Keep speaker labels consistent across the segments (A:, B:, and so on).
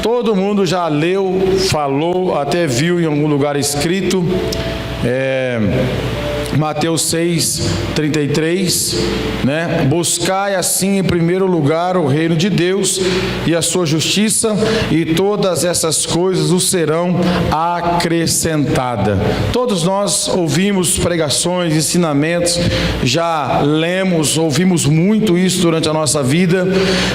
A: Todo mundo já leu, falou, até viu em algum lugar escrito, Mateus 6:33, né? Buscai assim em primeiro lugar o reino de Deus e a sua justiça, e todas essas coisas os serão acrescentadas. Todos nós ouvimos pregações, ensinamentos, já lemos, ouvimos muito isso durante a nossa vida,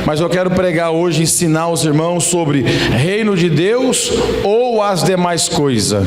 A: mas eu quero pregar hoje, ensinar os irmãos sobre reino de Deus ou as demais coisas.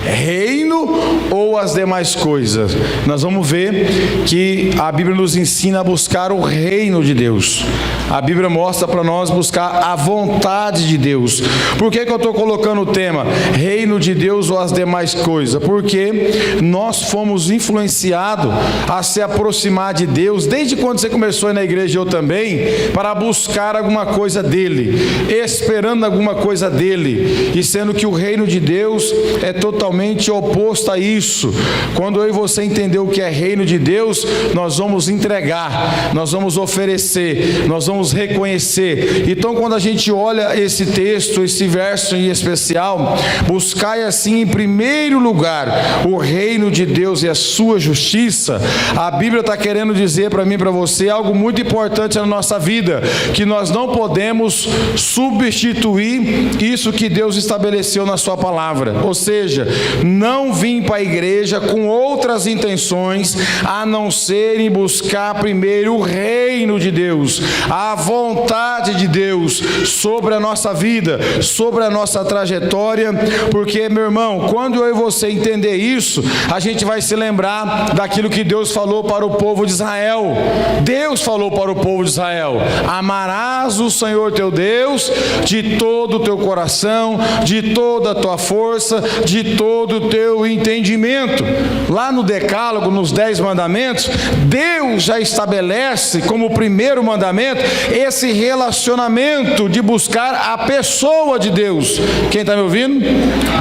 A: Reino ou as demais coisas. Nós vamos ver que a Bíblia nos ensina a buscar o reino de Deus. A Bíblia mostra para nós buscar a vontade de Deus. Por que eu estou colocando o tema reino de Deus ou as demais coisas? Porque nós fomos influenciados a se aproximar de Deus desde quando você começou na igreja, eu também, para buscar alguma coisa dele, esperando alguma coisa dele, e sendo que o reino de Deus é totalmente oposto a isso. Quando eu e você entender o que é reino de Deus, nós vamos entregar, nós vamos oferecer, nós vamos reconhecer. Então, quando a gente olha esse texto, esse verso em especial, buscai assim em primeiro lugar o reino de Deus e a sua justiça, a Bíblia está querendo dizer para mim e para você algo muito importante na nossa vida, que nós não podemos substituir isso que Deus estabeleceu na sua palavra. Ou seja, não vim para a igreja com outras intenções a não ser em buscar primeiro o reino de Deus, a vontade de Deus sobre a nossa vida, sobre a nossa trajetória, porque, meu irmão, quando eu e você entender isso, a gente vai se lembrar daquilo que Deus falou para o povo de Israel. Deus falou para o povo de Israel: amarás o Senhor teu Deus de todo o teu coração, de toda a tua força, de todo o teu entendimento. Lá no Decálogo, nos 10 mandamentos, Deus já estabelece como primeiro mandamento esse relacionamento de buscar a pessoa de Deus. Quem está me ouvindo?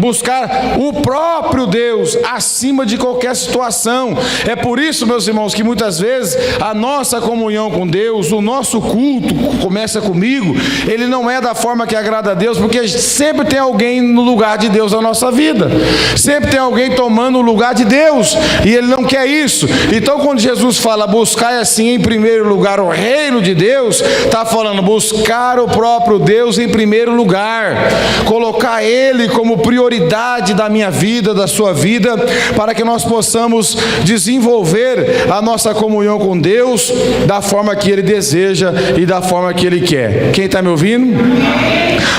A: Buscar o próprio Deus acima de qualquer situação. É por isso, meus irmãos, que muitas vezes a nossa comunhão com Deus, o nosso culto, começa comigo, ele não é da forma que agrada a Deus, porque sempre tem alguém no lugar de Deus na nossa vida. Sempre tem alguém tomando o lugar de Deus, e Ele não quer isso. Então, quando Jesus fala buscar assim em primeiro lugar o reino de Deus, está falando buscar o próprio Deus em primeiro lugar, colocar Ele como prioridade da minha vida, da sua vida, para que nós possamos desenvolver a nossa comunhão com Deus da forma que Ele deseja e da forma que Ele quer. Quem está me ouvindo?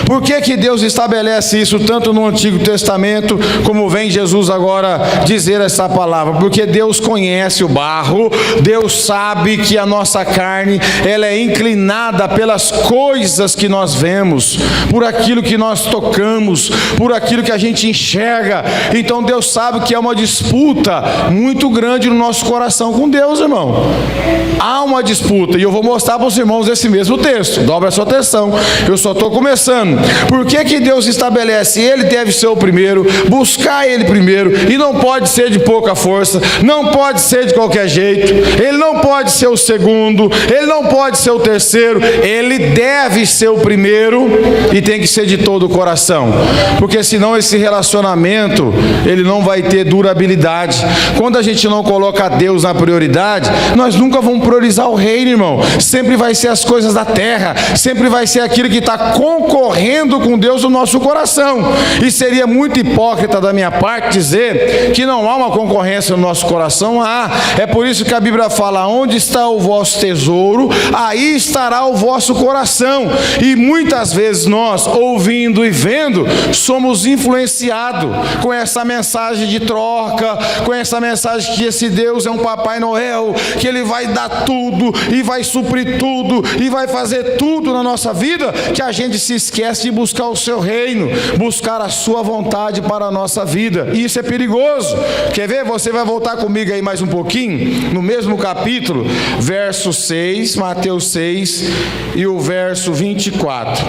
A: Por que Deus estabelece isso tanto no Antigo Testamento, como vem Jesus agora dizer essa palavra? Porque Deus conhece o barro, Deus sabe que a nossa carne, ela é inclinada pelas coisas que nós vemos, por aquilo que nós tocamos, por aquilo que a gente enxerga. Então Deus sabe que é uma disputa muito grande no nosso coração com Deus, irmão. Há uma disputa, e eu vou mostrar para os irmãos esse mesmo texto. Dobra a sua atenção, eu só estou começando. Por que Deus estabelece? Ele deve ser o primeiro, buscar Ele primeiro, e não pode ser de pouca força, não pode ser de qualquer jeito, Ele não pode ser o segundo, Ele não pode ser o terceiro, Ele deve ser o primeiro, e tem que ser de todo o coração, porque senão esse relacionamento, ele não vai ter durabilidade. Quando a gente não coloca Deus na prioridade, nós nunca vamos priorizar o reino, irmão. Sempre vai ser as coisas da terra, sempre vai ser aquilo que está concorrendo com Deus no nosso coração, e seria muito hipócrita da minha parte dizer que não há uma concorrência no nosso coração. É por isso que a Bíblia fala: onde está o vosso tesouro, aí estará o vosso coração. E muitas vezes nós, ouvindo e vendo, somos influenciados com essa mensagem de troca, com essa mensagem que esse Deus é um Papai Noel, que Ele vai dar tudo, e vai suprir tudo, e vai fazer tudo na nossa vida, que a gente se esquece de buscar o seu reino, buscar a sua vontade para a nossa vida. E isso é perigoso. Quer ver? Você vai voltar comigo aí mais um pouquinho, no mesmo capítulo, verso 6, Mateus 6, e o verso 24.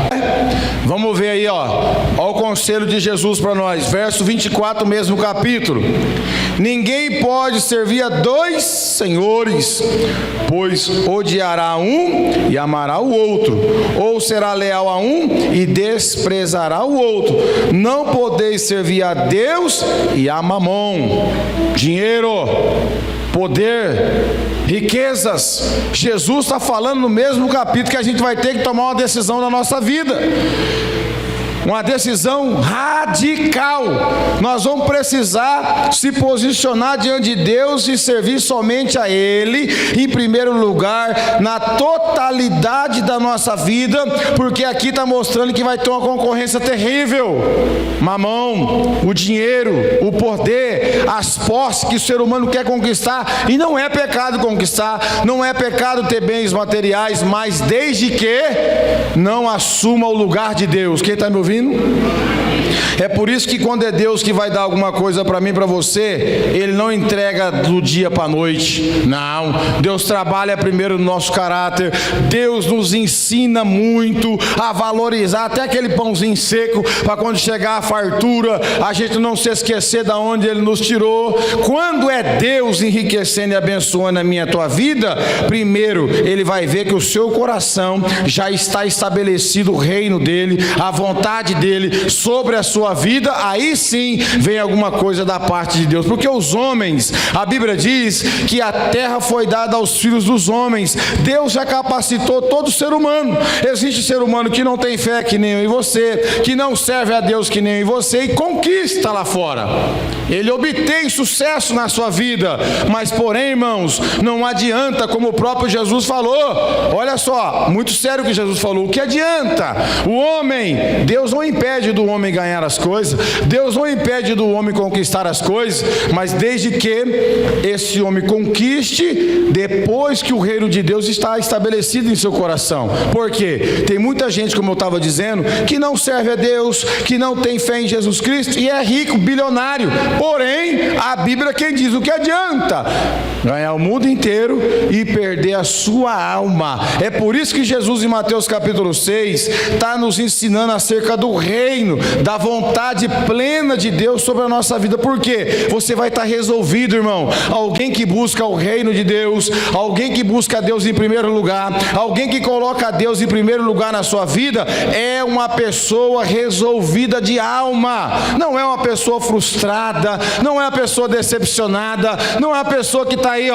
A: Vamos ver aí, ó o conselho de Jesus para nós, verso 24, mesmo capítulo. Ninguém pode servir a dois senhores, pois odiará um e amará o outro, ou será leal a um e desprezará o outro. Não podeis servir a Deus e a Mamon. Dinheiro, poder, riquezas. Jesus está falando no mesmo capítulo que a gente vai ter que tomar uma decisão na nossa vida. Uma decisão radical. Nós vamos precisar se posicionar diante de Deus e servir somente a Ele, em primeiro lugar, na totalidade da nossa vida, porque aqui está mostrando que vai ter uma concorrência terrível. Mamão, o dinheiro, o poder, as posses que o ser humano quer conquistar, e não é pecado conquistar, não é pecado ter bens materiais, mas desde que não assuma o lugar de Deus. Quem está me ouvindo? É por isso que quando é Deus que vai dar alguma coisa para mim, para você, Ele não entrega do dia para a noite. Não, Deus trabalha primeiro no nosso caráter. Deus nos ensina muito a valorizar até aquele pãozinho seco, para quando chegar a fartura, a gente não se esquecer de onde Ele nos tirou. Quando é Deus enriquecendo e abençoando a minha e a tua vida, primeiro Ele vai ver que o seu coração já está estabelecido, o reino dEle, a vontade dEle sobre a sua vida. Aí sim vem alguma coisa da parte de Deus, porque os homens, a Bíblia diz que a terra foi dada aos filhos dos homens. Deus já capacitou todo ser humano. Existe ser humano que não tem fé que nem eu e você, que não serve a Deus que nem eu e você, e conquista lá fora, ele obtém sucesso na sua vida. Mas porém, irmãos, não adianta, como o próprio Jesus falou. Olha só, muito sério o que Jesus falou. O que adianta? O homem, Deus não impede do homem ganhar as coisas, Deus não impede do homem conquistar as coisas, mas desde que esse homem conquiste depois que o reino de Deus está estabelecido em seu coração. Por quê? Tem muita gente, como eu estava dizendo, que não serve a Deus, que não tem fé em Jesus Cristo e é rico, bilionário. Porém, a Bíblia quem diz: o que adianta ganhar o mundo inteiro e perder a sua alma? É por isso que Jesus, em Mateus capítulo 6, está nos ensinando acerca do reino, da vontade plena de Deus sobre a nossa vida. Por quê? Você vai estar resolvido, irmão. Alguém que busca o reino de Deus, alguém que busca Deus em primeiro lugar, alguém que coloca Deus em primeiro lugar na sua vida, é uma pessoa resolvida de alma. Não é uma pessoa frustrada, não é uma pessoa decepcionada, não é uma pessoa que está aí,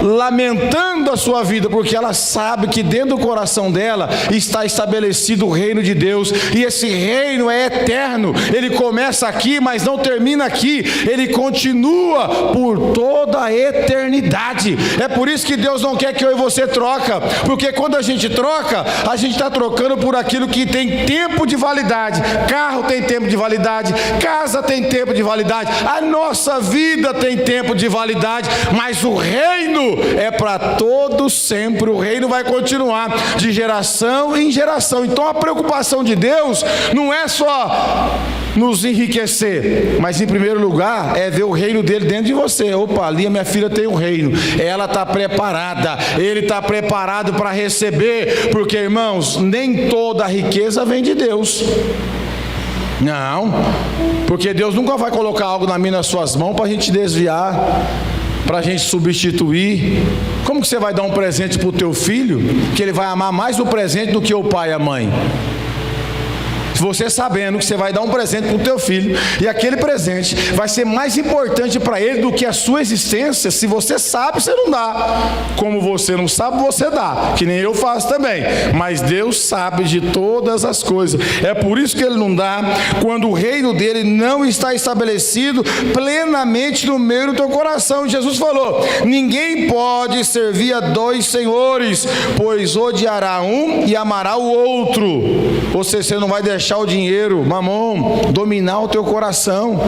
A: lamentando a sua vida, porque ela sabe que dentro do coração dela está estabelecido o reino de Deus, e esse reino é eterno. Ele começa aqui, mas não termina aqui, ele continua por toda a eternidade. É por isso que Deus não quer que eu e você troca, porque quando a gente troca, a gente está trocando por aquilo que tem tempo de validade. Carro tem tempo de validade, casa tem tempo de validade, a nossa vida tem tempo de validade, mas o reino é para todos sempre. O reino vai continuar de geração em geração. Então a preocupação de Deus não é só nos enriquecer, mas em primeiro lugar é ver o reino dele dentro de você. Opa, ali a minha filha tem um reino, ela está preparada, ele está preparado para receber, porque, irmãos, nem toda a riqueza vem de Deus. Não, porque Deus nunca vai colocar algo nas suas mãos para a gente desviar, para a gente substituir. Como que você vai dar um presente para o teu filho, que ele vai amar mais o presente do que o pai e a mãe? Você sabendo que você vai dar um presente para o teu filho, e aquele presente vai ser mais importante para ele do que a sua existência. Se você sabe, você não dá. Como você não sabe, você dá, que nem eu faço também. Mas Deus sabe de todas as coisas. É por isso que Ele não dá quando o reino dele não está estabelecido plenamente no meio do teu coração. Jesus falou: ninguém pode servir a dois senhores, pois odiará um e amará o outro. Ou seja, você não vai deixar o dinheiro, mamão, dominar o teu coração.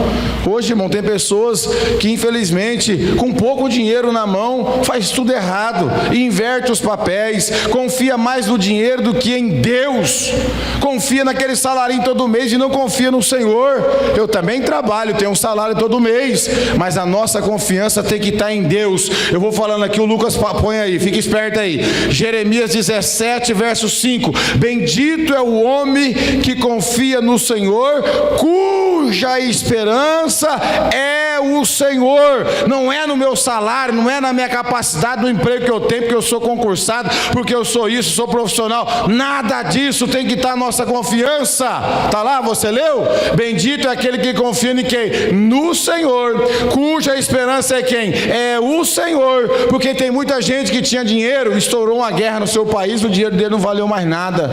A: Hoje, irmão, tem pessoas que infelizmente com pouco dinheiro na mão faz tudo errado, inverte os papéis, confia mais no dinheiro do que em Deus, confia naquele salário todo mês e não confia no Senhor. Eu também trabalho, tenho um salário todo mês, mas a nossa confiança tem que estar em Deus. Eu vou falando aqui, o Lucas põe aí, fica esperto aí, Jeremias 17 verso 5: bendito é o homem que confia no Senhor, cuja esperança é é o Senhor, não é no meu salário, não é na minha capacidade do emprego que eu tenho, porque eu sou concursado, porque eu sou isso, sou profissional. Nada disso tem que estar a nossa confiança. Está lá, você leu? Bendito é aquele que confia em quem? No Senhor, cuja esperança é quem? É o Senhor. Porque tem muita gente que tinha dinheiro, estourou uma guerra no seu país, o dinheiro dele não valeu mais nada,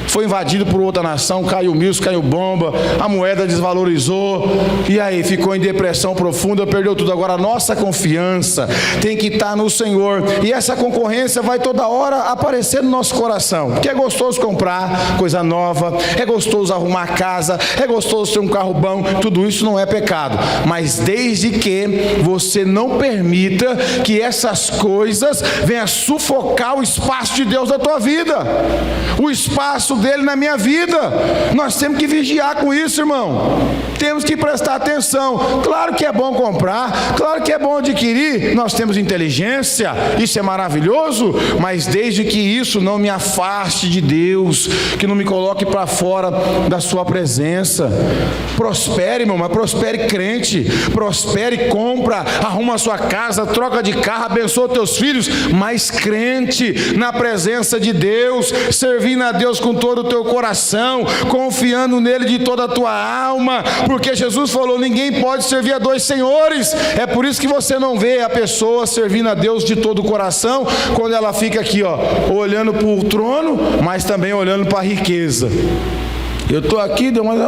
A: foi invadido por outra nação, caiu míssil, caiu bomba, a moeda desvalorizou, e aí ficou em depressão profunda, perdeu tudo. Agora a nossa confiança tem que estar no Senhor, e essa concorrência vai toda hora aparecer no nosso coração, porque é gostoso comprar coisa nova, é gostoso arrumar casa, é gostoso ter um carro bom, tudo isso não é pecado, mas desde que você não permita que essas coisas venham sufocar o espaço de Deus na tua vida, o espaço dele na minha vida. Nós temos que vigiar com isso, irmão, temos que prestar atenção. Claro que é bom comprar, claro que é bom adquirir, nós temos inteligência, isso é maravilhoso, mas desde que isso não me afaste de Deus, que não me coloque para fora da sua presença. Prospere, irmão, mas prospere crente, prospere, compra, arruma a sua casa, troca de carro, abençoa teus filhos, mas crente na presença de Deus, servindo a Deus com todo o teu coração, confiando nele de toda a tua alma, porque Jesus falou, ninguém pode servir a dois senhores. É por isso que você não vê a pessoa servindo a Deus de todo o coração, quando ela fica aqui, ó, olhando para o trono, mas também olhando para a riqueza. Eu estou aqui, mas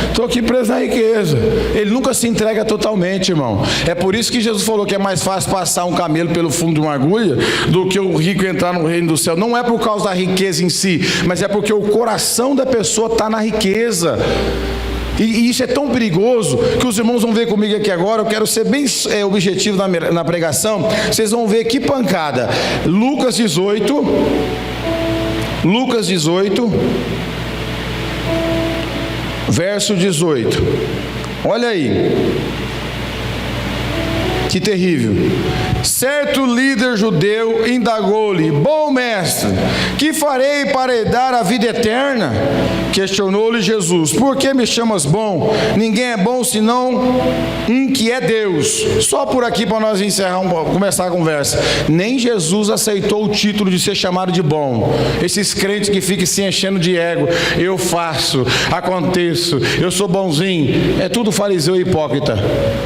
A: estou aqui preso na riqueza. Ele nunca se entrega totalmente, irmão. É por isso que Jesus falou que é mais fácil passar um camelo pelo fundo de uma agulha do que o rico entrar no reino do céu. Não é por causa da riqueza em si, mas é porque o coração da pessoa está na riqueza. E isso é tão perigoso que os irmãos vão ver comigo aqui agora. Eu quero ser bem objetivo na pregação. Vocês vão ver que pancada. Lucas 18, verso 18. Olha aí, que terrível. Certo líder judeu indagou-lhe: bom mestre, que farei para herdar a vida eterna? Questionou-lhe Jesus: por que me chamas bom? Ninguém é bom senão um que é Deus. Só por aqui para nós começar a conversa. Nem Jesus aceitou o título de ser chamado de bom. Esses crentes que ficam se enchendo de ego, eu faço, aconteço, eu sou bonzinho, é tudo fariseu e hipócrita.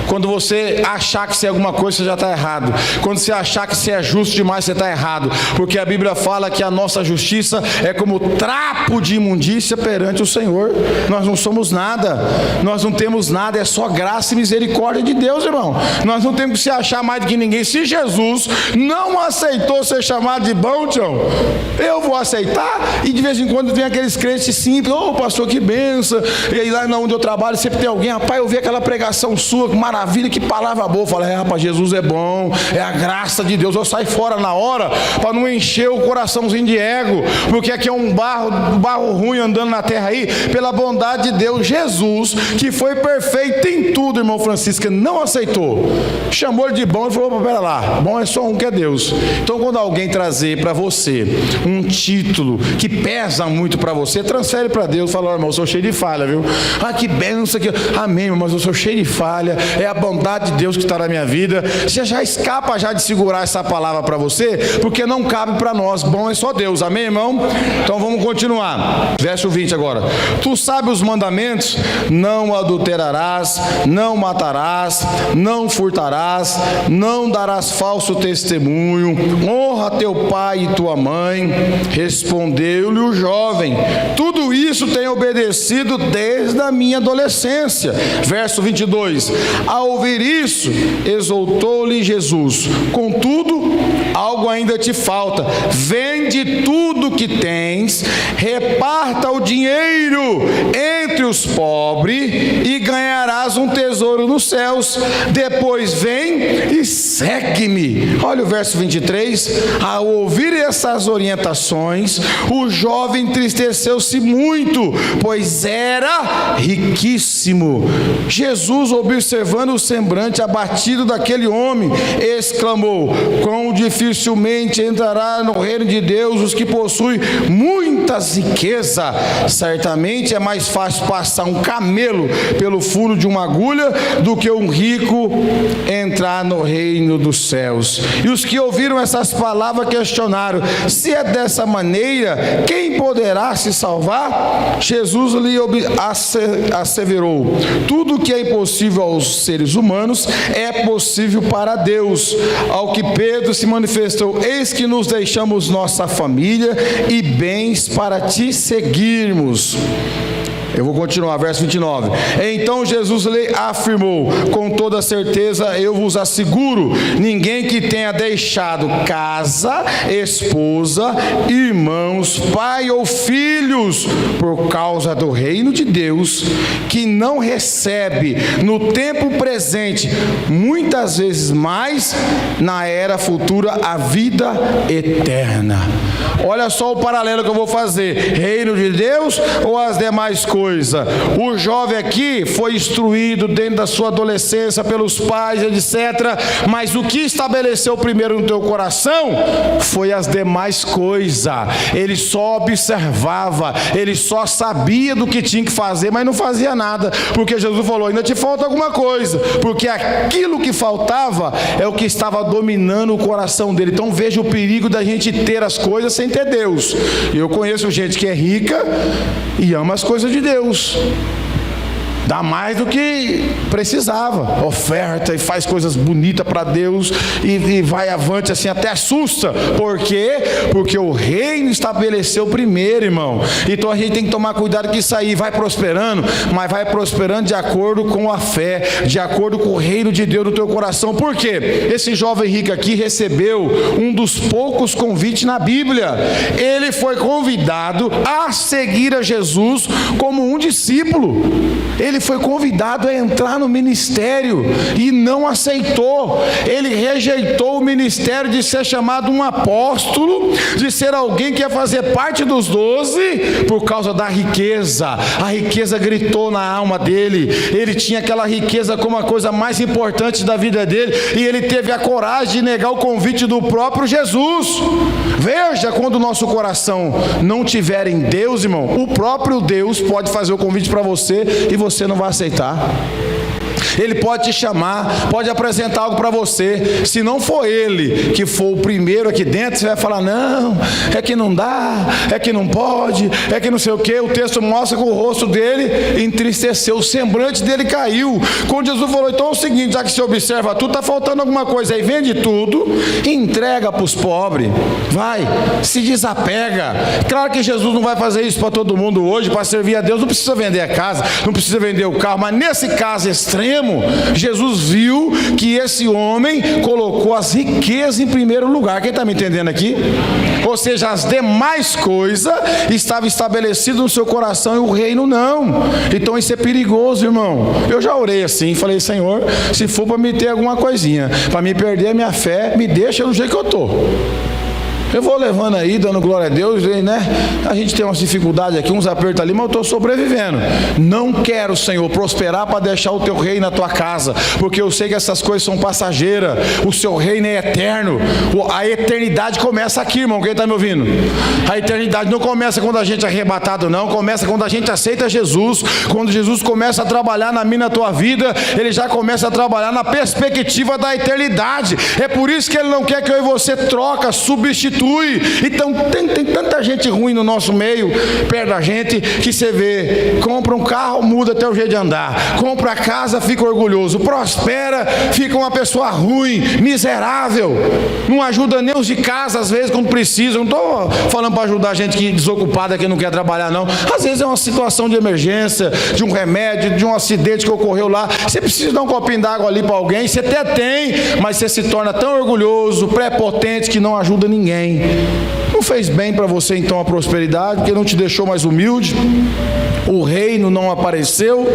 A: Quando você achar que você é alguma coisa, você já está errado. Quando você achar que você é justo demais, você está errado, porque a Bíblia fala que a nossa justiça é como trapo de imundícia perante o Senhor. Nós não somos nada, nós não temos nada, é só graça e misericórdia de Deus, irmão. Nós não temos que se achar mais do que ninguém. Se Jesus não aceitou ser chamado de bom, tchau, eu vou aceitar. E de vez em quando vem aqueles crentes simples: ô pastor, que benção. E aí lá onde eu trabalho sempre tem alguém: rapaz, eu vi aquela pregação sua, que maravilha, que palavra boa. Eu falo: rapaz, Jesus é bom, é a graça de Deus. Eu saio fora na hora para não encher o coraçãozinho de ego, porque aqui é um barro ruim andando na terra aí, pela bondade de Deus. Jesus, que foi perfeito em tudo, irmão Francisco, não aceitou, chamou ele de bom e falou: pera lá, bom é só um, que é Deus. Então quando alguém trazer para você um título que pesa muito para você, transfere para Deus. Fala: irmão, eu sou cheio de falha, viu? Ah, que benção aqui. Amém, mas eu sou cheio de falha, é a bondade de Deus que está na minha vida. Você já escapa já de segurar essa palavra para você, porque não cabe para nós. Bom é só Deus, amém, irmão? Então vamos continuar, verso 20 agora. Tu sabes os mandamentos: não adulterarás, não matarás, não furtarás, não darás falso testemunho, honra teu pai e tua mãe. Respondeu-lhe o jovem: tudo isso tenho obedecido desde a minha adolescência. Verso 22. Ao ouvir isso, exortou-lhe Jesus: contudo, algo ainda te falta. Vende tudo que tens, reparta o dinheiro entre os pobres e ganharás um tesouro nos céus. Depois vem e segue-me. Olha o verso 23. Ao ouvir essas orientações, o jovem entristeceu-se muito, pois era riquíssimo. Jesus, observando o semblante abatido daquele homem, exclamou: quão dificilmente entrará no reino de Deus os que possuem muitas riquezas. Certamente é mais fácil passar um camelo pelo furo de uma agulha do que um rico entrar no reino dos céus. E os que ouviram essas palavras questionaram: se é dessa maneira, quem poderá se salvar? Jesus lhe asseverou: tudo que é impossível aos seres humanos é possível para Deus. Ao que Pedro se manifestou: eis que nos deixamos nossa família e bens para te seguirmos. Eu vou continuar, verso 29. Então Jesus lhe afirmou: com toda certeza eu vos asseguro, ninguém que tenha deixado casa, esposa, irmãos, pai ou filhos, por causa do reino de Deus, que não recebe no tempo presente, muitas vezes mais, na era futura, a vida eterna. Olha só o paralelo que eu vou fazer: reino de Deus ou as demais coisas? O jovem aqui foi instruído dentro da sua adolescência pelos pais, etc. Mas o que estabeleceu primeiro no teu coração foi as demais coisas. Ele só observava, ele só sabia do que tinha que fazer, mas não fazia nada, porque Jesus falou: ainda te falta alguma coisa, porque aquilo que faltava é o que estava dominando o coração dele. Então veja o perigo da gente ter as coisas sem ter Deus. Eu conheço gente que é rica e ama as coisas de Deus, dá mais do que precisava, oferta e faz coisas bonitas para Deus e vai avante assim, até assusta. Por quê? Porque o reino estabeleceu primeiro, irmão. Então a gente tem que tomar cuidado que isso aí vai prosperando, mas vai prosperando de acordo com a fé, de acordo com o reino de Deus no teu coração. Por quê? Esse jovem rico aqui recebeu um dos poucos convites na Bíblia. Ele foi convidado a seguir a Jesus como um discípulo. Ele foi convidado a entrar no ministério e não aceitou. Ele rejeitou o ministério de ser chamado um apóstolo, de ser alguém que ia fazer parte dos 12, por causa da riqueza. A riqueza gritou na alma dele. Ele tinha aquela riqueza como a coisa mais importante da vida dele, e ele teve a coragem de negar o convite do próprio Jesus. Veja, quando o nosso coração não tiver em Deus, irmão, o próprio Deus pode fazer o convite para você e você não vai aceitar. Ele pode te chamar, pode apresentar algo para você. Se não for ele que for o primeiro aqui dentro, você vai falar: não, é que não dá, é que não pode, é que não sei o que. O texto mostra que o rosto dele entristeceu, o semblante dele caiu. Quando Jesus falou: então é o seguinte, já que você observa tudo, está faltando alguma coisa aí, vende tudo e entrega para os pobres. Vai, se desapega. Claro que Jesus não vai fazer isso para todo mundo hoje. Para servir a Deus não precisa vender a casa, não precisa vender o carro, mas nesse caso extremo, Jesus viu que esse homem colocou as riquezas em primeiro lugar. Quem está me entendendo aqui? Ou seja, as demais coisas estavam estabelecidas no seu coração e o reino não. Então isso é perigoso, irmão. Eu já orei assim, falei: Senhor, se for para me ter alguma coisinha, para me perder a minha fé, me deixa do jeito que eu estou. Eu vou levando aí, dando glória a Deus, né? A gente tem umas dificuldades aqui, uns apertos ali, mas eu estou sobrevivendo. Não quero, Senhor, prosperar para deixar o teu reino na tua casa, porque eu sei que essas coisas são passageiras. O seu reino é eterno. A eternidade começa aqui, irmão. Quem está me ouvindo? A eternidade não começa quando a gente é arrebatado, não. Começa quando a gente aceita Jesus. Quando Jesus começa a trabalhar na minha, na tua vida, ele já começa a trabalhar na perspectiva da eternidade. É por isso que ele não quer que eu e você troca, substitui. Então tem tanta gente ruim no nosso meio, perto da gente, que você vê, compra um carro, muda até o jeito de andar, compra a casa, fica orgulhoso, prospera, fica uma pessoa ruim, miserável, não ajuda nem os de casa às vezes quando precisa. Não estou falando para ajudar gente que desocupada, que não quer trabalhar, não. Às vezes é uma situação de emergência, de um remédio, de um acidente que ocorreu lá, você precisa dar um copinho d'água ali para alguém, você até tem, mas você se torna tão orgulhoso, prepotente, que não ajuda ninguém. Não fez bem para você então a prosperidade, porque não te deixou mais humilde. O reino não apareceu.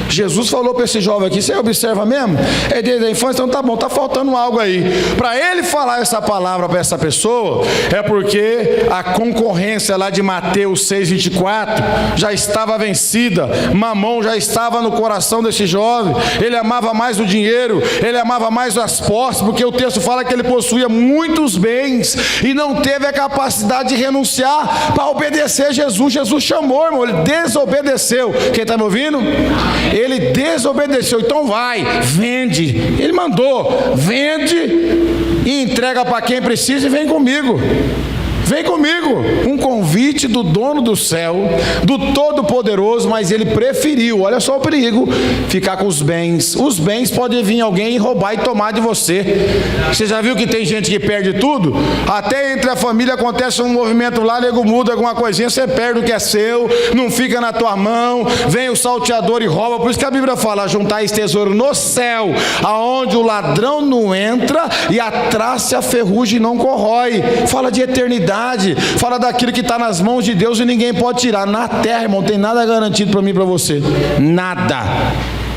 A: Jesus falou para esse jovem aqui: você observa mesmo? É desde a infância, então tá bom, tá faltando algo aí. Para ele falar essa palavra para essa pessoa, é porque a concorrência lá de Mateus 6,24 já estava vencida. Mamão já estava no coração desse jovem. Ele amava mais o dinheiro, ele amava mais as posses, porque o texto fala que ele possuía muitos bens e não teve a capacidade capacidade de renunciar para obedecer a Jesus. Jesus chamou, irmão, ele desobedeceu. Quem está me ouvindo? Ele desobedeceu. Então vai, vende. Ele mandou, vende e entrega para quem precisa e vem comigo. Vem comigo, um convite do dono do céu, do Todo-Poderoso, mas ele preferiu, olha só o perigo, ficar com os bens. Os bens podem vir alguém e roubar e tomar de você. Você já viu que tem gente que perde tudo? Até entre a família acontece um movimento lá, nego muda alguma coisinha, você perde o que é seu, não fica na tua mão, vem o salteador e rouba. Por isso que a Bíblia fala, juntar esse tesouro no céu, aonde o ladrão não entra e a traça e a ferrugem não corrói. Fala de eternidade. Fala daquilo que está nas mãos de Deus e ninguém pode tirar. Na terra, irmão, não tem nada garantido para mim e para você.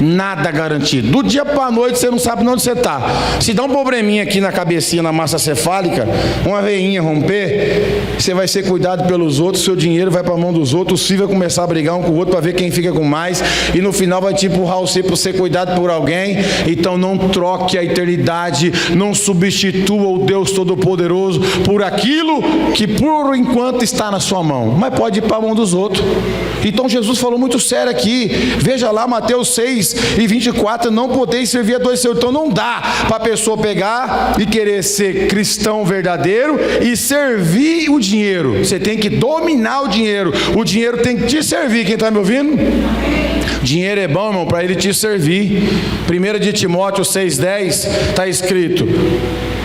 A: Nada garantido. Do dia para a noite você não sabe onde você está. Se dá um probleminha aqui na cabecinha, na massa cefálica, uma veinha romper, você vai ser cuidado pelos outros, seu dinheiro vai para a mão dos outros, os filhos vai começar a brigar um com o outro para ver quem fica com mais, e no final vai te empurrar você para ser cuidado por alguém. Então não troque a eternidade, não substitua o Deus Todo-Poderoso por aquilo que por enquanto está na sua mão, mas pode ir para a mão dos outros. Então Jesus falou muito sério aqui, veja lá Mateus 6:24, não podeis servir a dois senhores. Então não dá para a pessoa pegar e querer ser cristão verdadeiro e servir o dinheiro. Você tem que dominar o dinheiro tem que te servir. Quem está me ouvindo? Dinheiro é bom, irmão, para ele te servir. 1 de Timóteo 6:10 está escrito: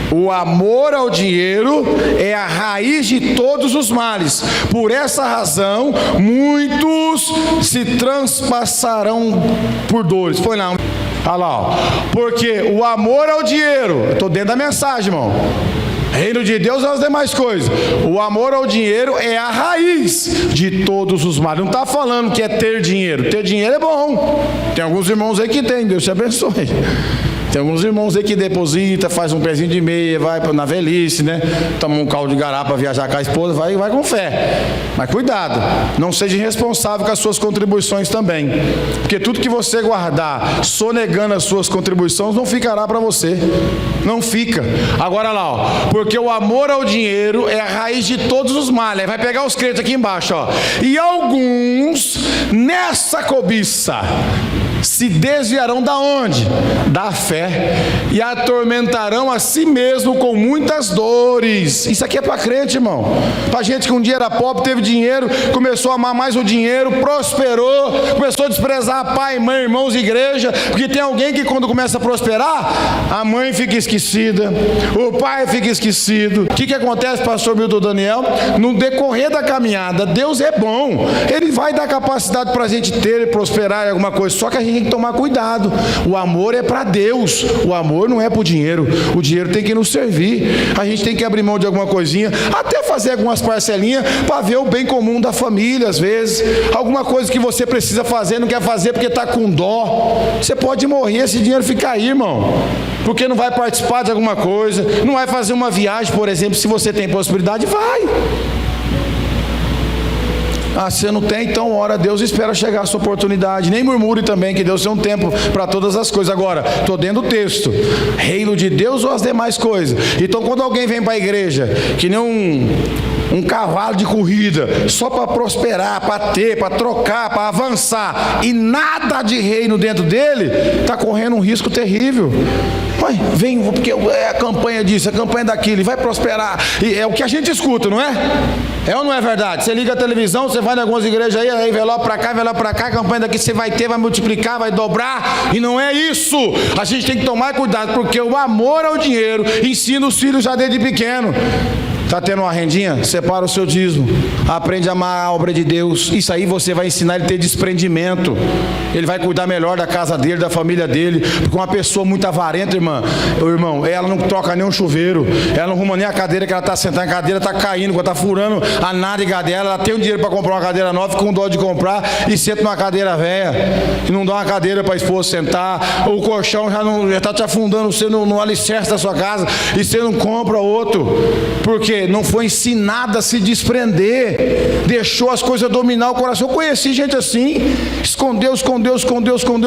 A: o amor ao dinheiro é a raiz de todos os males. Por essa razão, muitos se transpassarão por dores. Foi não. Olha lá, ó. Porque o amor ao dinheiro, eu estou dentro da mensagem, irmão. Reino de Deus é as demais coisas. O amor ao dinheiro é a raiz de todos os males. Não está falando que é ter dinheiro. Ter dinheiro é bom. Tem alguns irmãos aí que tem, Deus te abençoe. Tem alguns irmãos aí que deposita, faz um pezinho de meia, vai na velhice, né? Toma um caldo de garapa para viajar com a esposa, vai com fé. Mas cuidado, não seja irresponsável com as suas contribuições também. Porque tudo que você guardar, sonegando as suas contribuições, não ficará para você. Não fica. Agora lá, ó. Porque o amor ao dinheiro é a raiz de todos os males. Vai pegar os créditos aqui embaixo, ó. E alguns, nessa cobiça, se desviarão da onde? Da fé, e atormentarão a si mesmo com muitas dores. Isso aqui é para crente, irmão. Para gente que um dia era pobre, teve dinheiro, começou a amar mais o dinheiro, prosperou, começou a desprezar pai, mãe, irmãos e igreja. Porque tem alguém que quando começa a prosperar, a mãe fica esquecida, o pai fica esquecido. O que acontece, pastor Milton Daniel? No decorrer da caminhada, Deus é bom, Ele vai dar capacidade para a gente ter e prosperar em alguma coisa, só que a gente tem que tomar cuidado. O amor é para Deus, o amor não é para o dinheiro tem que nos servir. A gente tem que abrir mão de alguma coisinha, até fazer algumas parcelinhas para ver o bem comum da família. Às vezes, alguma coisa que você precisa fazer, não quer fazer porque está com dó, você pode morrer, esse dinheiro fica aí, irmão, porque não vai participar de alguma coisa, não vai fazer uma viagem, por exemplo. Se você tem possibilidade, vai. Se você não tem, então ora a Deus e espera chegar a sua oportunidade. Nem murmure também, que Deus tem um tempo para todas as coisas. Agora, estou dentro do texto, reino de Deus ou as demais coisas. Então quando alguém vem para a igreja, que nem um cavalo de corrida, só para prosperar, para ter, para trocar, para avançar, e nada de reino dentro dele, está correndo um risco terrível. Vem, porque é a campanha disso, a campanha daquilo, e vai prosperar. E é o que a gente escuta, não é? É ou não é verdade? Você liga a televisão, você vai em algumas igrejas aí envelope para cá, a campanha daqui você vai ter, vai multiplicar, vai dobrar, e não é isso. A gente tem que tomar cuidado, porque o amor ao dinheiro ensina os filhos já desde pequeno. Está tendo uma rendinha? Separa o seu dízimo, aprende a amar a obra de Deus. Isso aí você vai ensinar ele a ter desprendimento. Ele vai cuidar melhor da casa dele, da família dele. Porque uma pessoa muito avarenta, irmão, ela não troca nem um chuveiro, ela não arruma nem a cadeira que ela está sentada, a cadeira está caindo, quando está furando a nádega dela, ela tem o dinheiro para comprar uma cadeira nova, fica com dó de comprar e senta numa cadeira velha, e não dá uma cadeira para a esposa sentar, o colchão já está te afundando você no alicerce da sua casa, e você não compra outro, porque não foi ensinado a se desprender, deixou as coisas dominar o coração. Eu conheci gente assim, escondeu,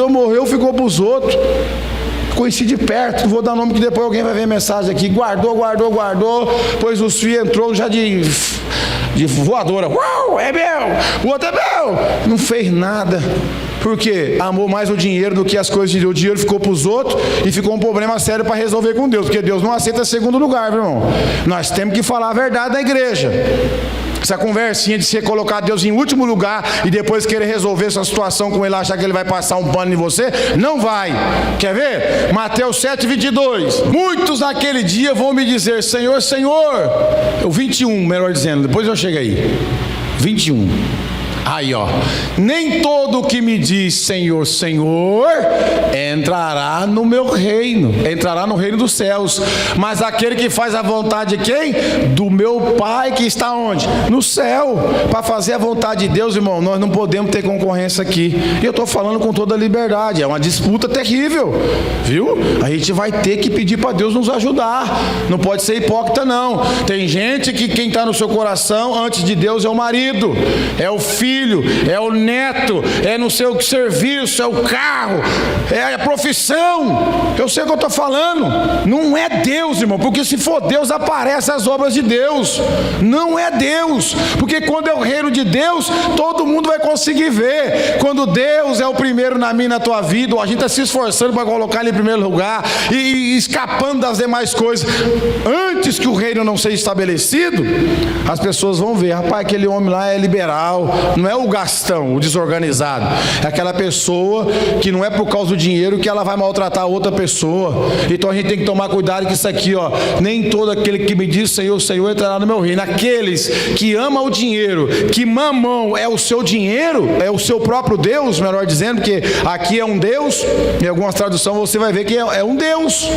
A: morreu, ficou para os outros. conheci de perto, não vou dar nome que depois alguém vai ver a mensagem aqui. Guardou, pois os filhos entrou já de voadora. Uau, é meu! O outro é meu! Não fez nada. Por quê? Amou mais o dinheiro do que as coisas de Deus. O dinheiro ficou para os outros e ficou um problema sério para resolver com Deus, porque Deus não aceita segundo lugar, meu irmão. Nós temos que falar a verdade na igreja. Essa conversinha de você colocar Deus em último lugar e depois querer resolver essa situação com ele, achar que ele vai passar um pano em você, não vai. Quer ver? Mateus 7:22. Muitos naquele dia vão me dizer: Senhor, Senhor. O 21, melhor dizendo, depois eu chego aí. 21. Aí, ó, nem todo que me diz Senhor, Senhor, entrará no meu reino, entrará no reino dos céus, mas aquele que faz a vontade de quem? Do meu Pai que está onde? No céu. Para fazer a vontade de Deus, irmão, nós não podemos ter concorrência aqui, e eu estou falando com toda a liberdade, é uma disputa terrível, viu? A gente vai ter que pedir para Deus nos ajudar, não pode ser hipócrita não. Tem gente que quem está no seu coração antes de Deus é o marido, é o filho, é o neto, é no seu serviço, é o carro, é a profissão. Eu sei o que eu estou falando. Não é Deus, irmão, porque se for Deus, aparecem as obras de Deus. Não é Deus, porque quando é o reino de Deus, todo mundo vai conseguir ver. Quando Deus é o primeiro na minha e na tua vida, ou a gente está se esforçando para colocar ele em primeiro lugar e escapando das demais coisas, antes que o reino não seja estabelecido, as pessoas vão ver: rapaz, aquele homem lá é liberal. Não é o gastão, o desorganizado, é aquela pessoa que não é por causa do dinheiro que ela vai maltratar outra pessoa. Então a gente tem que tomar cuidado com isso aqui, ó. Nem todo aquele que me diz Senhor, Senhor entrará no meu reino. Aqueles que amam o dinheiro, que mamão é o seu dinheiro, é o seu próprio Deus, melhor dizendo, porque aqui é um Deus, em algumas traduções você vai ver que é um Deus,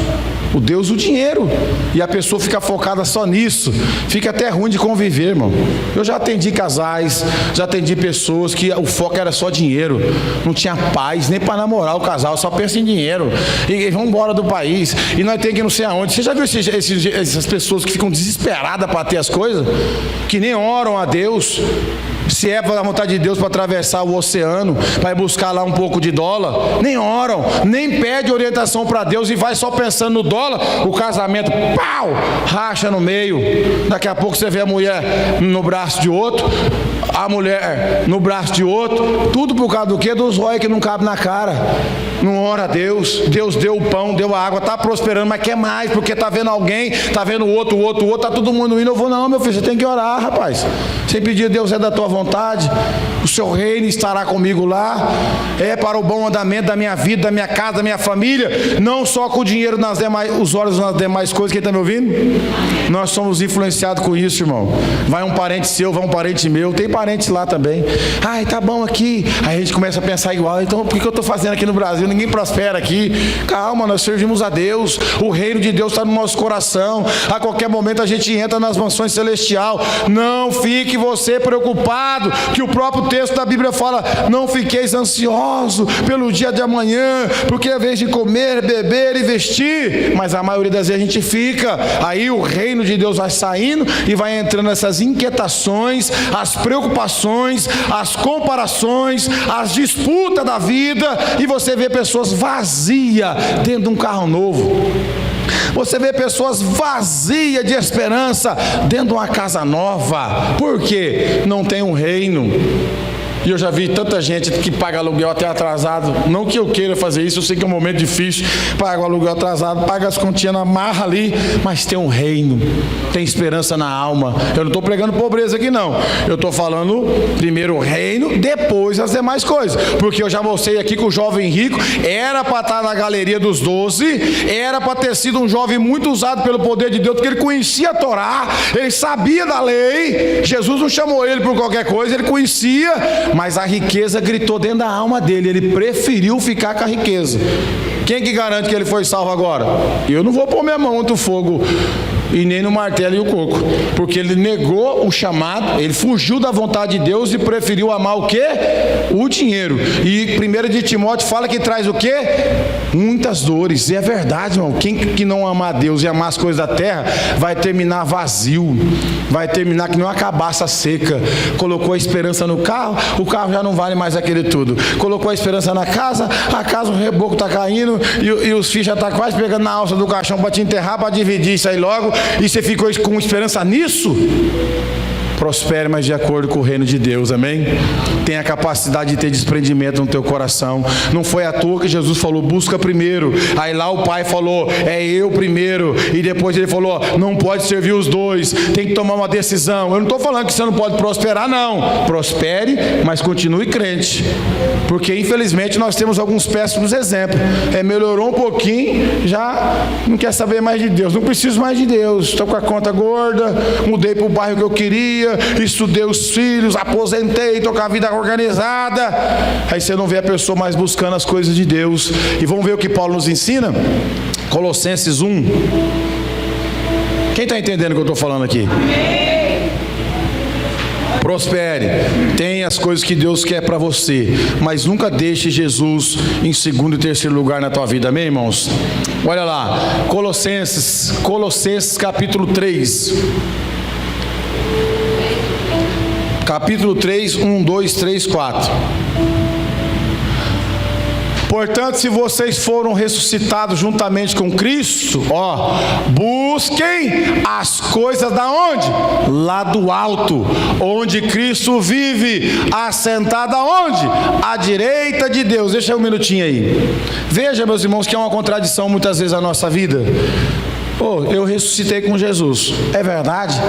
A: o Deus do dinheiro, e a pessoa fica focada só nisso, fica até ruim de conviver, irmão. Eu já atendi casais, já atendi pessoas que o foco era só dinheiro, não tinha paz nem para namorar o casal, só pensa em dinheiro, e vão embora do país, e nós temos que ir não sei aonde. Você já viu essas pessoas que ficam desesperadas para ter as coisas, que nem oram a Deus? Se é para a vontade de Deus para atravessar o oceano, para ir buscar lá um pouco de dólar, nem oram, nem pede orientação para Deus e vai só pensando no dólar. O casamento, pau, racha no meio. Daqui a pouco você vê a mulher no braço de outro, a mulher no braço de outro, tudo por causa do quê? Dos olhos que não cabem na cara. Não ora a Deus. Deus deu o pão, deu a água, está prosperando, mas quer mais, porque está vendo alguém, está vendo o outro, está todo mundo indo. Eu vou, não, meu filho, você tem que orar, rapaz. Sem pedir, Deus é da tua vontade, o seu reino estará comigo lá, é para o bom andamento da minha vida, da minha casa, da minha família, não só com o dinheiro nas demais, os olhos nas demais coisas. Quem está me ouvindo? Nós somos influenciados com isso, irmão. Vai um parente seu, vai um parente meu, tem parentes lá também. Ai, tá bom aqui. Aí a gente começa a pensar igual. Então por que eu estou fazendo aqui no Brasil? Ninguém prospera aqui. Calma, nós servimos a Deus, o reino de Deus está no nosso coração. A qualquer momento a gente entra nas mansões celestiais. Não fique você preocupado, que o próprio texto da Bíblia fala: não fiqueis ansioso pelo dia de amanhã, porque é vez de comer, beber e vestir. Mas a maioria das vezes a gente fica. Aí o reino de Deus vai saindo e vai entrando essas inquietações, as preocupações, as comparações, as disputas da vida, e você vê pessoas vazias dentro de um carro novo. Você vê pessoas vazias de esperança dentro de uma casa nova. Por quê? Não tem um reino. E eu já vi tanta gente que paga aluguel até atrasado. Não que eu queira fazer isso, eu sei que é um momento difícil. Paga o aluguel atrasado, paga as continhas na marra ali, mas tem um reino, tem esperança na alma. Eu não estou pregando pobreza aqui não. Eu estou falando primeiro o reino, depois as demais coisas. Porque eu já mostrei aqui que o jovem rico era para estar na galeria dos 12, era para ter sido um jovem muito usado pelo poder de Deus, porque ele conhecia a Torá, ele sabia da lei. Jesus não chamou ele por qualquer coisa, ele conhecia. Mas a riqueza gritou dentro da alma dele, ele preferiu ficar com a riqueza. Quem que garante que ele foi salvo agora? Eu não vou pôr minha mão no fogo e nem no martelo e o coco, porque ele negou o chamado, ele fugiu da vontade de Deus e preferiu amar o quê? O dinheiro. E 1 de Timóteo fala que traz o quê? Muitas dores. E é verdade, irmão. Quem que não amar a Deus e amar as coisas da terra vai terminar vazio, vai terminar que nem uma cabaça seca. Colocou a esperança no carro, o carro já não vale mais aquele tudo. Colocou a esperança na casa, a casa, o reboco está caindo e os filhos já estão quase pegando na alça do caixão para te enterrar, para dividir isso aí logo, e você ficou com esperança nisso? Prospere, mas de acordo com o reino de Deus, amém? Tenha a capacidade de ter desprendimento no teu coração. Não foi à toa que Jesus falou, busca primeiro. Aí lá o Pai falou, é eu primeiro. E depois ele falou, não pode servir os dois, tem que tomar uma decisão. Eu não estou falando que você não pode prosperar, não. Prospere, mas continue crente. Porque infelizmente nós temos alguns péssimos exemplos. Melhorou um pouquinho, já não quer saber mais de Deus. Não preciso mais de Deus. Estou com a conta gorda, mudei para o bairro que eu queria, estudei os filhos, aposentei, estou com a vida organizada. Aí você não vê a pessoa mais buscando as coisas de Deus. E vamos ver o que Paulo nos ensina? Colossenses 1. Quem está entendendo o que eu estou falando aqui? Prospere, tenha as coisas que Deus quer para você, mas nunca deixe Jesus em segundo e terceiro lugar na tua vida, amém, irmãos? Olha lá, Colossenses capítulo 3. Capítulo 3, 1, 2, 3, 4. Portanto, se vocês foram ressuscitados juntamente com Cristo, busquem as coisas da onde? Lá do alto, onde Cristo vive, assentado aonde? À direita de Deus. Deixa um minutinho aí. Veja, meus irmãos, que é uma contradição muitas vezes na nossa vida. Eu ressuscitei com Jesus. É verdade?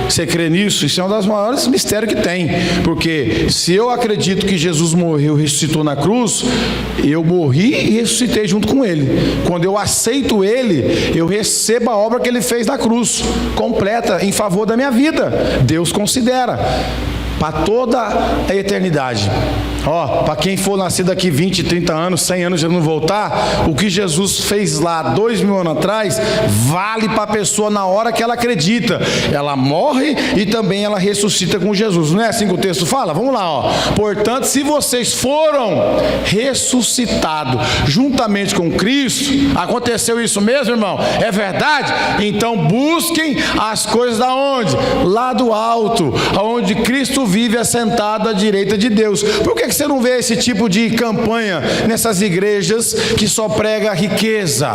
A: Você crê nisso? Isso é um dos maiores mistérios que tem. Porque se eu acredito que Jesus morreu e ressuscitou na cruz, eu morri e ressuscitei junto com Ele. Quando eu aceito Ele, eu recebo a obra que Ele fez na cruz, completa, em favor da minha vida. Deus considera para toda a eternidade. Para quem for nascido daqui 20, 30 anos, 100 anos, já não voltar, o que Jesus fez lá 2000 anos atrás, vale para a pessoa na hora que ela acredita. Ela morre e também ela ressuscita com Jesus. Não é assim que o texto fala? Vamos lá, Portanto, se vocês foram ressuscitados juntamente com Cristo, aconteceu isso mesmo, irmão? É verdade? Então busquem as coisas da onde? Lá do alto, onde Cristo vive assentado à direita de Deus. Por que você não vê esse tipo de campanha nessas igrejas que só prega riqueza?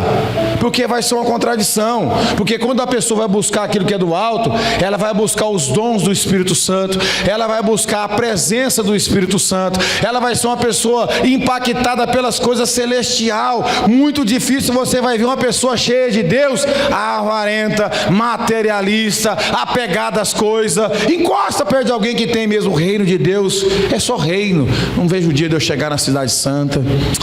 A: Porque vai ser uma contradição. Porque quando a pessoa vai buscar aquilo que é do alto, ela vai buscar os dons do Espírito Santo, ela vai buscar a presença do Espírito Santo, ela vai ser uma pessoa impactada pelas coisas celestial. Muito difícil você vai ver uma pessoa cheia de Deus, avarenta, materialista, apegada às coisas. Encosta perto de alguém que tem mesmo o reino de Deus. É só reino. Não vejo o dia de eu chegar na cidade santa,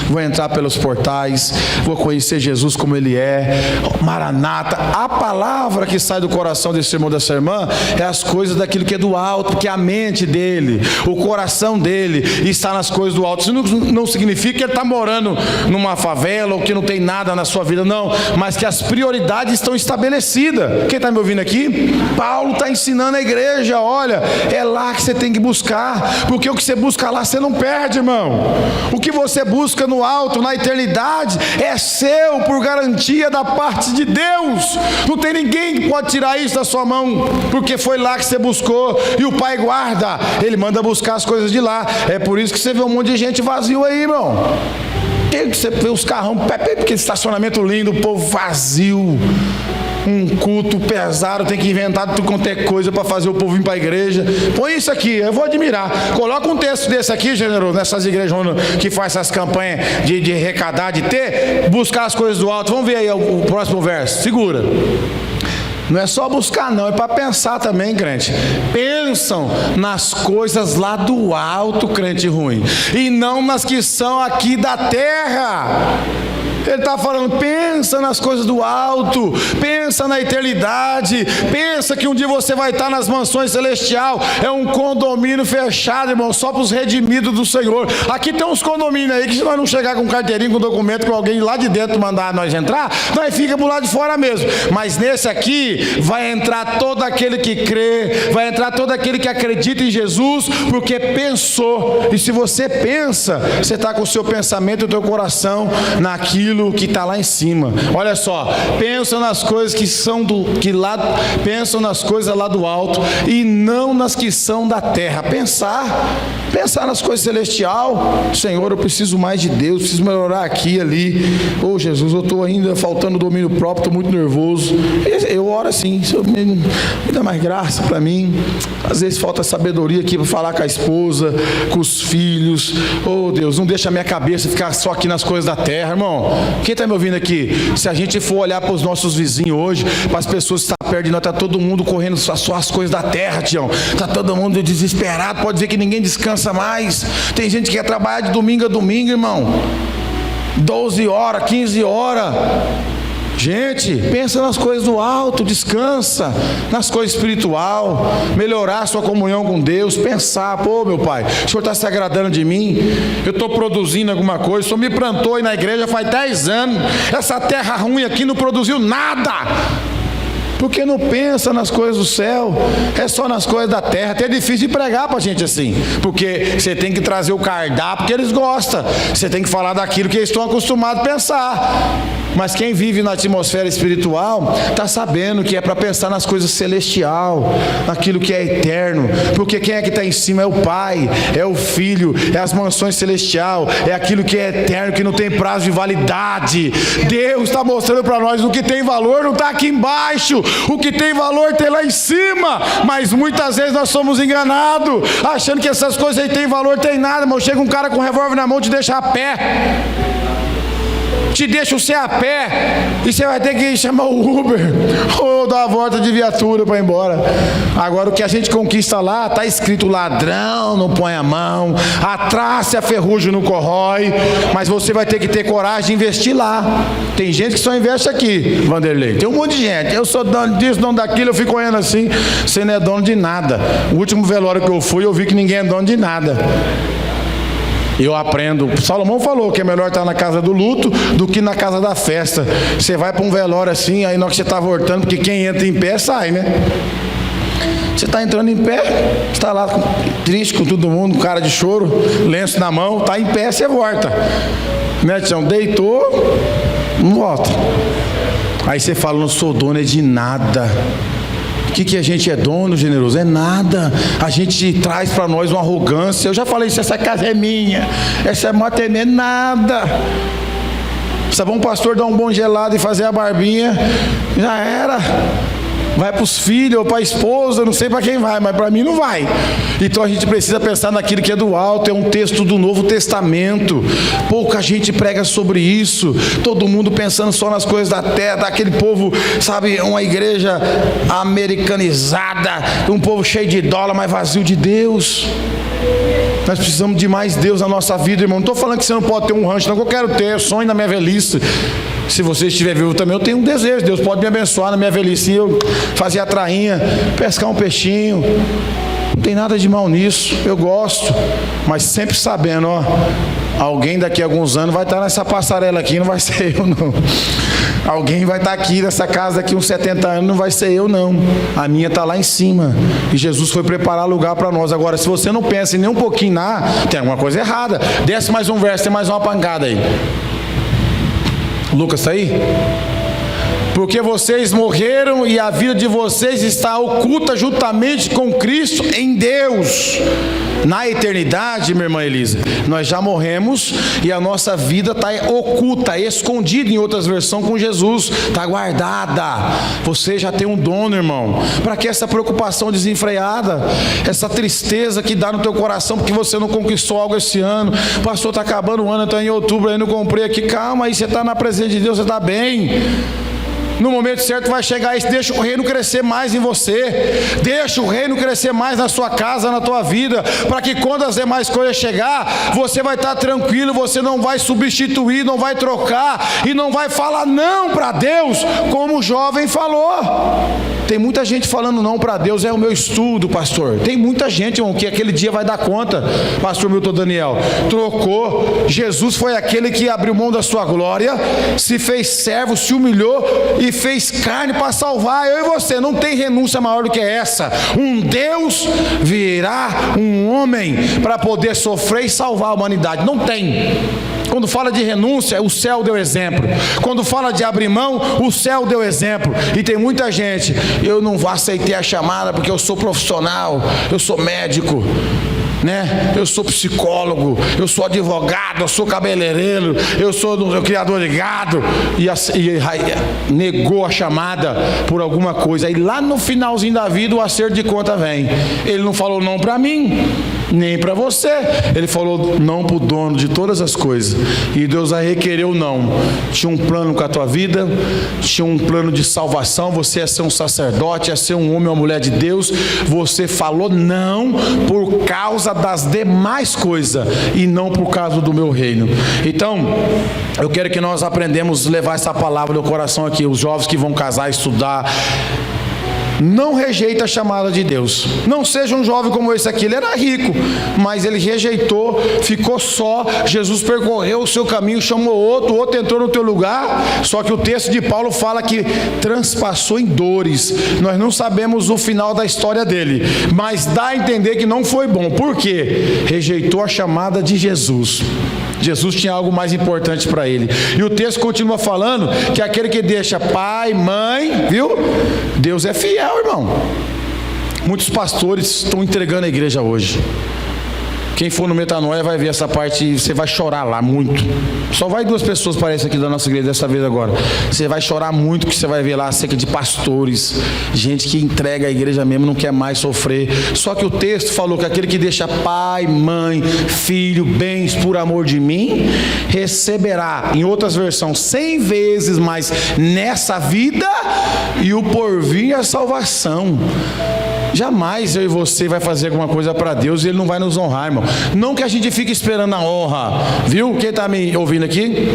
A: vou entrar pelos portais, vou conhecer Jesus como Ele é. Maranata. A palavra que sai do coração desse irmão, dessa irmã, é as coisas daquilo que é do alto, porque a mente dele, o coração dele está nas coisas do alto. Isso não significa que ele está morando numa favela ou que não tem nada na sua vida, não, mas que as prioridades estão estabelecidas. Quem está me ouvindo aqui? Paulo está ensinando a igreja, olha, é lá que você tem que buscar, porque o que você busca lá você não perde, irmão. O que você busca no alto, na eternidade, é seu por garantia da parte de Deus. Não tem ninguém que pode tirar isso da sua mão, porque foi lá que você buscou, e o Pai guarda, Ele manda buscar as coisas de lá. É por isso que você vê um monte de gente vazio aí, irmão. Você vê os carrão, porque estacionamento lindo, o povo vazio. Um culto pesado, tem que inventar tudo quanto é coisa para fazer o povo vir para a igreja. Põe isso aqui, eu vou admirar. Coloca um texto desse aqui, generoso, nessas igrejas que faz essas campanhas de arrecadar, de ter, buscar as coisas do alto. Vamos ver aí o próximo verso. Segura. Não é só buscar, não, é para pensar também, crente. Pensam nas coisas lá do alto, crente ruim, e não nas que são aqui da terra. Ele está falando, pensa nas coisas do alto, pensa na eternidade, pensa que um dia você vai estar nas mansões celestial. É um condomínio fechado, irmão, só para os redimidos do Senhor. Aqui tem uns condomínios aí que se nós não chegar com carteirinho, com documento, com alguém lá de dentro mandar nós entrar, nós fica pro lado de fora mesmo. Mas nesse aqui vai entrar todo aquele que crê, vai entrar todo aquele que acredita em Jesus, porque pensou. E se você pensa, você está com o seu pensamento e o teu coração naquilo que está lá em cima. Olha só, pensa nas coisas que são pensam nas coisas lá do alto e não nas que são da terra. Pensar nas coisas celestial. Senhor, eu preciso mais de Deus, preciso melhorar aqui e ali. Oh Jesus, eu estou ainda faltando domínio próprio, estou muito nervoso. Eu oro assim, Senhor, me dá mais graça para mim. Às vezes falta sabedoria aqui para falar com a esposa, com os filhos. Oh Deus, não deixa a minha cabeça ficar só aqui nas coisas da terra, irmão. Quem está me ouvindo aqui? Se a gente for olhar para os nossos vizinhos hoje, para as pessoas que estão perto de nós, está todo mundo correndo só as coisas da terra, Tião. Está todo mundo desesperado, pode ver que ninguém descansa mais. Tem gente que quer trabalhar de domingo a domingo, irmão. 12 horas, 15 horas. Gente, pensa nas coisas do alto, descansa nas coisas espiritual, melhorar a sua comunhão com Deus, pensar, pô meu Pai, o Senhor está se agradando de mim, eu estou produzindo alguma coisa, o Senhor me plantou aí na igreja faz 10 anos, essa terra ruim aqui não produziu nada. Porque não pensa nas coisas do céu, é só nas coisas da terra. Até é difícil de pregar para gente assim, porque você tem que trazer o cardápio que eles gostam, você tem que falar daquilo que eles estão acostumados a pensar. Mas quem vive na atmosfera espiritual está sabendo que é para pensar nas coisas celestial, naquilo que é eterno, porque quem é que está em cima é o Pai, é o Filho, é as mansões celestial, é aquilo que é eterno, que não tem prazo de validade. Deus está mostrando para nós o que tem valor não está aqui embaixo, o que tem valor tem lá em cima. Mas muitas vezes nós somos enganados, achando que essas coisas aí tem valor, tem nada, irmão. Chega um cara com um revólver na mão, te deixa a pé, te deixa você a pé, e você vai ter que chamar o Uber ou dar uma volta de viatura para ir embora. Agora o que a gente conquista lá, está escrito: ladrão não põe a mão, a traça e a ferrugem não corrói. Mas você vai ter que ter coragem de investir lá. Tem gente que só investe aqui, Vanderlei, tem um monte de gente, eu sou dono disso, dono daquilo, eu fico olhando assim, você não é dono de nada. O último velório que eu fui, eu vi que ninguém é dono de nada. Eu aprendo, Salomão falou que é melhor estar na casa do luto do que na casa da festa. Você vai para um velório assim, aí na hora que você está voltando, porque quem entra em pé sai, né? Você está entrando em pé, está lá triste com todo mundo, cara de choro, lenço na mão, está em pé, você volta, né, Tião? Deitou, não volta. Aí você fala: não sou dono de nada. O que a gente é dono, generoso? É nada. A gente traz para nós uma arrogância. Eu já falei isso: essa casa é minha, essa moto é minha, nada. Se é bom pastor dar um bom gelado e fazer a barbinha, já era. Vai para os filhos ou para a esposa, não sei para quem vai, mas para mim não vai. Então a gente precisa pensar naquilo que é do alto. É um texto do Novo Testamento, pouca gente prega sobre isso, todo mundo pensando só nas coisas da terra, daquele povo, sabe, uma igreja americanizada, um povo cheio de dólar, mas vazio de Deus. Nós precisamos de mais Deus na nossa vida, irmão. Não estou falando que você não pode ter um rancho, não, que eu quero ter, eu sonho na minha velhice. Se você estiver vivo também, eu tenho um desejo. Deus pode me abençoar na minha velhice, eu fazer a trainha, pescar um peixinho. Não tem nada de mal nisso, eu gosto. Mas sempre sabendo, ó, alguém daqui a alguns anos vai estar nessa passarela aqui, não vai ser eu não. Alguém vai estar aqui nessa casa daqui uns 70 anos, não vai ser eu não. A minha está lá em cima. E Jesus foi preparar lugar para nós. Agora, se você não pensa em nem um pouquinho tem alguma coisa errada. Desce mais um verso, tem mais uma pancada aí. Lucas, está aí? Porque vocês morreram e a vida de vocês está oculta juntamente com Cristo em Deus. Na eternidade, minha irmã Elisa, nós já morremos e a nossa vida está oculta, escondida, em outras versões, com Jesus, está guardada. Você já tem um dono, irmão. Para que essa preocupação desenfreada, essa tristeza que dá no teu coração porque você não conquistou algo esse ano? Pastor, está acabando o ano, está em outubro, aí não comprei aqui. Calma aí, você está na presença de Deus, você está bem. No momento certo vai chegar isso. Deixa o reino crescer mais em você. Deixa o reino crescer mais na sua casa, na tua vida, para que quando as demais coisas chegar, você vai estar tranquilo, você não vai substituir, não vai trocar e não vai falar não para Deus, como o jovem falou. Tem muita gente falando não para Deus, é o meu estudo, pastor. Tem muita gente, irmão, que aquele dia vai dar conta. Pastor Milton Daniel trocou. Jesus foi aquele que abriu mão da sua glória, se fez servo, se humilhou e fez carne para salvar eu e você. Não tem renúncia maior do que essa. Um Deus virá um homem para poder sofrer e salvar a humanidade. Não tem. Quando fala de renúncia, o céu deu exemplo. Quando fala de abrir mão, o céu deu exemplo. E tem muita gente, eu não aceitei a chamada porque eu sou profissional, eu sou médico, né? Eu sou psicólogo, eu sou advogado, eu sou cabeleireiro, eu sou criador de gado, e negou a chamada por alguma coisa. Aí lá no finalzinho da vida o acerto de conta vem. Ele não falou não para mim, nem para você. Ele falou não para o dono de todas as coisas. E Deus a requereu não. Tinha um plano com a tua vida, tinha um plano de salvação. Você ia ser um sacerdote, ia ser um homem ou uma mulher de Deus. Você falou não por causa das demais coisas e não por causa do meu reino. Então, eu quero que nós aprendamos a levar essa palavra no coração aqui. Os jovens que vão casar, estudar, não rejeita a chamada de Deus. Não seja um jovem como esse aqui. Ele era rico, mas ele rejeitou, ficou só. Jesus percorreu o seu caminho, chamou outro, o outro entrou no teu lugar. Só que o texto de Paulo fala que transpassou em dores. Nós não sabemos o final da história dele, mas dá a entender que não foi bom. Por quê? Rejeitou a chamada de Jesus. Jesus tinha algo mais importante para ele. E o texto continua falando que aquele que deixa pai, mãe, viu? Deus é fiel, irmão. Muitos pastores estão entregando a igreja hoje. Quem for no Metanoia vai ver essa parte e você vai chorar lá muito. Só vai 2 pessoas, parece, aqui da nossa igreja dessa vez agora. Você vai chorar muito, que você vai ver lá acerca de pastores, gente que entrega a igreja mesmo, não quer mais sofrer. Só que o texto falou que aquele que deixa pai, mãe, filho, bens por amor de mim, receberá, em outras versões, 100 vezes mais nessa vida e o porvir a salvação. Jamais eu e você vai fazer alguma coisa para Deus e Ele não vai nos honrar, irmão. Não que a gente fique esperando a honra, viu? Quem está me ouvindo aqui?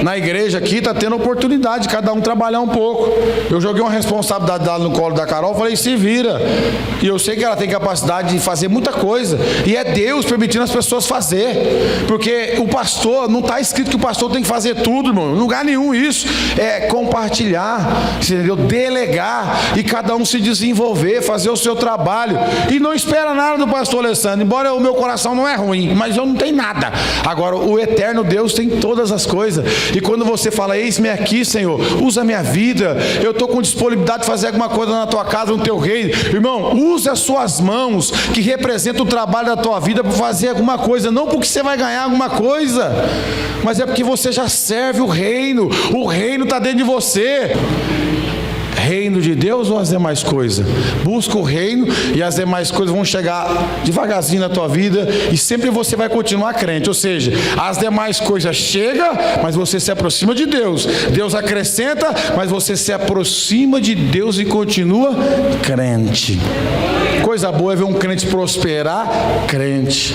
A: Na igreja aqui está tendo oportunidade de cada um trabalhar um pouco. Eu joguei uma responsabilidade dela no colo da Carol, falei, se vira. E eu sei que ela tem capacidade de fazer muita coisa. E é Deus permitindo as pessoas fazer. Porque o pastor, não está escrito que o pastor tem que fazer tudo, irmão. Em lugar nenhum isso. É compartilhar, entendeu? Delegar e cada um se desenvolver, fazer o seu trabalho, e não espera nada do pastor Alessandro, embora o meu coração não é ruim, mas eu não tenho nada. Agora o eterno Deus tem todas as coisas, e quando você fala, eis-me aqui, Senhor, usa a minha vida, eu estou com disponibilidade de fazer alguma coisa na tua casa, no teu reino, irmão, use as suas mãos, que representam o trabalho da tua vida, para fazer alguma coisa, não porque você vai ganhar alguma coisa, mas é porque você já serve o reino está dentro de você. Reino de Deus ou as demais coisas? Busca o reino e as demais coisas vão chegar devagarzinho na tua vida e sempre você vai continuar crente. Ou seja, as demais coisas chegam, mas você se aproxima de Deus. Deus acrescenta, mas você se aproxima de Deus e continua crente. Coisa boa é ver um crente prosperar, crente.